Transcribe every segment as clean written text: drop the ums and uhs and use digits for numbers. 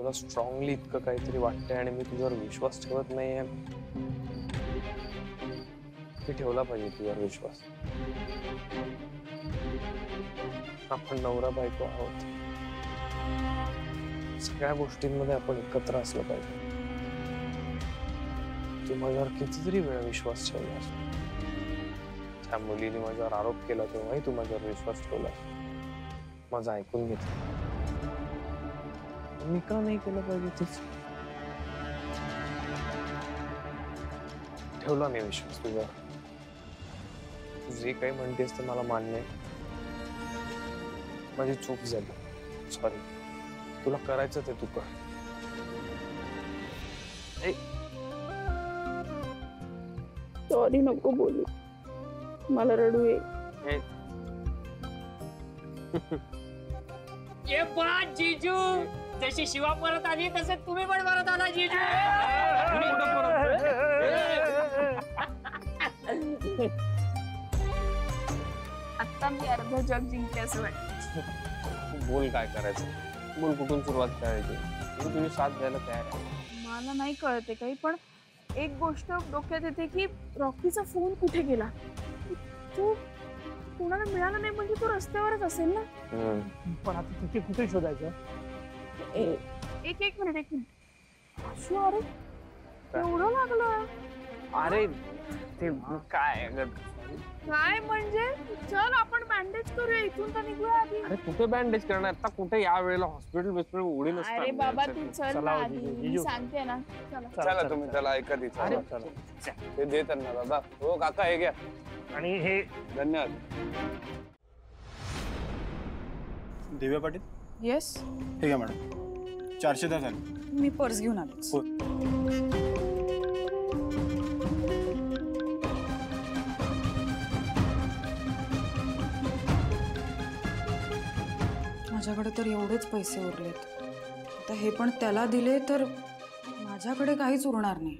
तुला स्ट्रॉंगली इतकं काहीतरी वाटतंय आणि मी तुझ्यावर विश्वास ठेवत नाहीये. मी ठेवला पाहिजे तुझ्यावर विश्वास. आपण नवरा बायको आहोत. सगळ्या गोष्टींमध्ये आपण एकत्र असलं पाहिजे. तू माझ्यावर कितीतरी वेळा विश्वास ठेवलास. त्या मुलीने माझ्यावर आरोप केला तेव्हाही तू माझ्यावर विश्वास ठेवलास. माझं ऐकून घेतलं. मी का नाही केलं पाहिजे तेच. ठेवला मी विश्वास तुझ्यावर. तू जे काही म्हणतेस ते मला मान्य आहे. माझी चूक झाली. सॉरी. तुला करायचं ते तू कर. सॉरी नको बोलू. मला रडू येईल. ये बात जीजू, जशी शिवा परत आली तसे तुम्ही पण परत आला जीजू. आता मी अर्ध जग जिंकले असं वाटतं. बोल काय करायचं. बोल कुठून सुरुवात करायची. मी तुझी साथ द्यायला तयार आहे. मला नाही कळते काही, पण एक गोष्ट डोक्यात येते की रॉकीचा फोन कुठे गेला. तू कोणाला मिळाला नाही म्हणजे तो रस्त्यावरच असेल ना. पण आता तिथे कुठे शोधायचं. एक मिनिट. अशू, अरे एवढं लागलं. अरे ते काय काय म्हणजे. चल आपण बँडेज करूया. इथून तर निघूया आधी. अरे कुठे बँडेज करणार आता. कुठे या वेळेला हॉस्पिटल उघडी नसतात. अरे बाबा तू चल ना आधी. मी सांगते ना. चला तुम्ही त्याला ऐका तिचं. ते दे त्यांना दादा. हो काका हे घ्या. आणि हे धन्यवाद. दिव्या पाटील. येस. हे घ्या मॅडम. 410 झाले. मी पर्स घेऊन आलेच. माझ्याकडे तर एवढेच पैसे उरलेत. आता हे पण त्याला दिले तर माझ्याकडे काहीच उरणार नाही.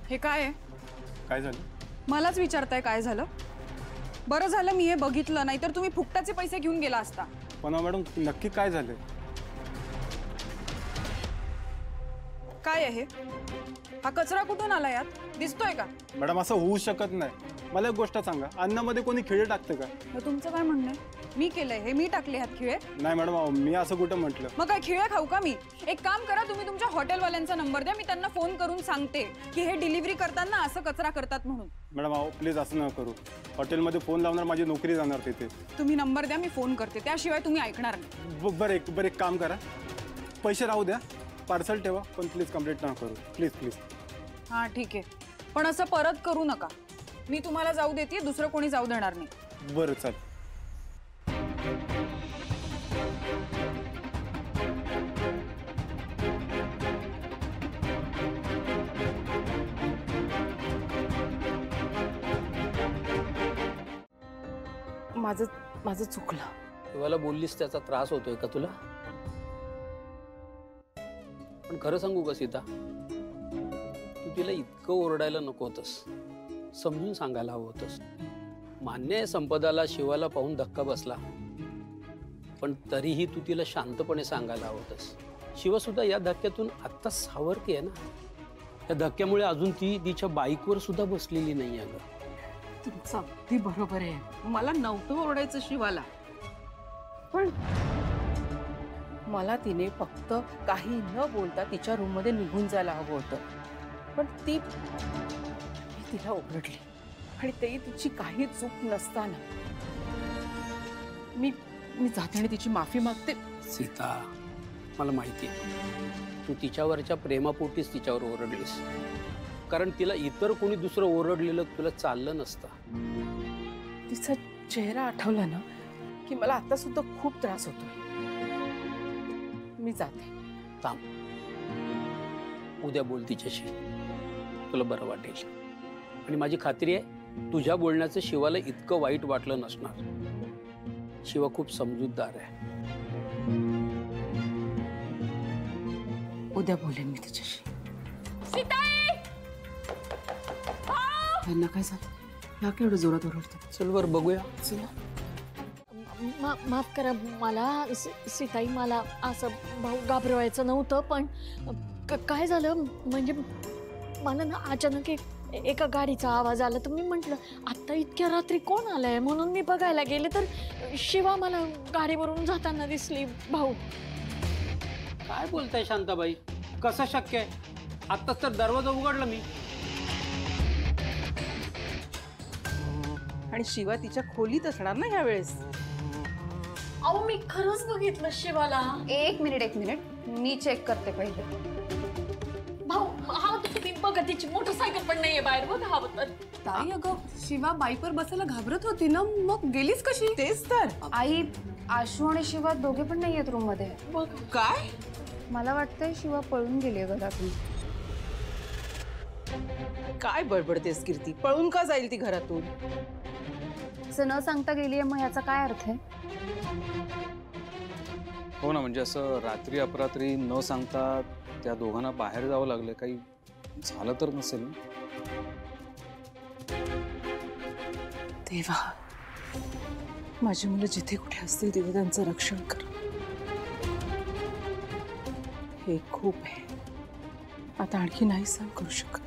हे काय आहे. काय झालं. मलाच विचारताय काय झालं. बरं झालं मी हे बघितलं, नाहीतर तुम्ही फुकटाचे पैसे घेऊन गेला असता. पण मॅडम नक्की काय झालं. काय आहे. हा कचरा कुठून आला यात. दिसतोय का. मॅडम असं होऊ शकत नाही. मला एक गोष्ट सांगा. अन्नामध्ये कोणी खिळे टाकतं का. मग तुमचं काय म्हणणं आहे. मी केलंय हे. मी टाकले ह्यात खिळे. नाही मॅडम मी असं कुठं म्हटलं. मग काय खिळे खाऊ का मी. एक काम करा, तुम्ही तुमच्या हॉटेलवाल्यांचा नंबर द्या. मी त्यांना फोन करून सांगते की हे डिलिव्हरी करताना असं कचरा करतात म्हणून. मॅडम प्लीज असं नका करू. हॉटेलमध्ये फोन लावणार माझी नोकरी जाणार तिथे. तुम्ही नंबर द्या, मी फोन करते. त्याशिवाय तुम्ही ऐकणार नाही. बरं एक काम करा. पैसे राहू द्या. पार्सल ठेवा. पण प्लीज कंप्लेंट नका करू. प्लीज. हां ठीक आहे, पण असं परत करू नका. मी तुम्हाला जाऊ देते, दुसरं कोणी जाऊ देणार नाही. बरं चाल. माझं चुकलं. शिवाला बोललीस त्याचा त्रास होतोय का तुला. पण खरं सांगू का सीता, तू तिला इतकं ओरडायला नको होतंस. समजून सांगायला हवं होतंस. मान्य आहे संपदाला शिवाला पाहून धक्का बसला, पण तरीही तू तिला शांतपणे सांगायला हवं होतंस. शिवा सुद्धा या धक्क्यातून आत्ता सावरते आहे ना. या धक्क्यामुळे अजून ती तिच्या बाईकवर सुद्धा बसलेली नाही आहे ग. तुमचं अगदी बरोबर आहे. मला नव्हतं ओरडायचं शिवाला, पण मला तिने फक्त काही न बोलता तिच्या रूम मध्ये निघून जायला हवं होतं. पण मी तिला ओरडले आणि तेही तिची काही चूक नसताना. मी जाते आणि तिची माफी मागते. सीता, मला माहिती आहे तू तिच्यावरच्या प्रेमापोटीच तिच्यावर ओरडलीस, कारण तिला इतर कोणी दुसरं ओरडलेलं तुला चाललं नसतं. तिचा चेहरा आठवला ना की मला आता सुद्धा खूप त्रास होतोय. मी जाते. थांब, उद्या बोल तिच्याशी, तुला बरं वाटेल. आणि माझी खात्री आहे तुझ्या बोलण्याचं शिवाला इतकं वाईट वाटलं नसणार. शिवा खूप समजूतदार आहे. उद्या बोलेन मी तिच्याशी. त्यांना काय झालं? ह्या केवढं जोरात ओरडतात. चल बरं बघूया. माफ करा मला सीताई, मला असं भाऊ घाबरवायचं नव्हतं, पण काय झालं म्हणजे मला ना अचानक एका गाडीचा आवाज आला, तर मी म्हटलं आत्ता इतक्या रात्री कोण आलंय, म्हणून मी बघायला गेले तर शिवा मला गाडीवरून जाताना दिसली. भाऊ काय बोलताय शांताबाई? कसं शक्य आहे? आत्ताच तर दरवाजा उघडला मी. आणि शिवा तिच्या खोलीत असणार ना यावेळेस. अहो मी खरंच बघितलं शिवाला. एक मिनिट मी चेक करते पहिले. भाऊ हा तुम्ही बघा, तिची मोटरसायकल पण नाहीये बाहेर, बघा हवं तर. ताई अगं शिवा बाईकवर बसायला घाबरत होती ना, मग गेलीच कशी? तेच तर. आई, आशू आणि शिवा दोघे पण नाहीयेत रूम मध्ये. काय? मला वाटतंय शिवा पळून गेली घरातून. काय बडबडतेस कीर्ती? पळून का जाईल ती घरातून? असं न सांगता गेलीये, मग याचा काय अर्थ आहे? हो ना, म्हणजे असं रात्री अपरात्री न सांगता त्या दोघांना बाहेर जावं लागलं, काही झालं तर नसेल ना? देवा, माझी मुलं जिथे कुठे असतील तिथे त्यांचं रक्षण कर. हे खूप आहे, आता आणखी नाही सहन करू शकत.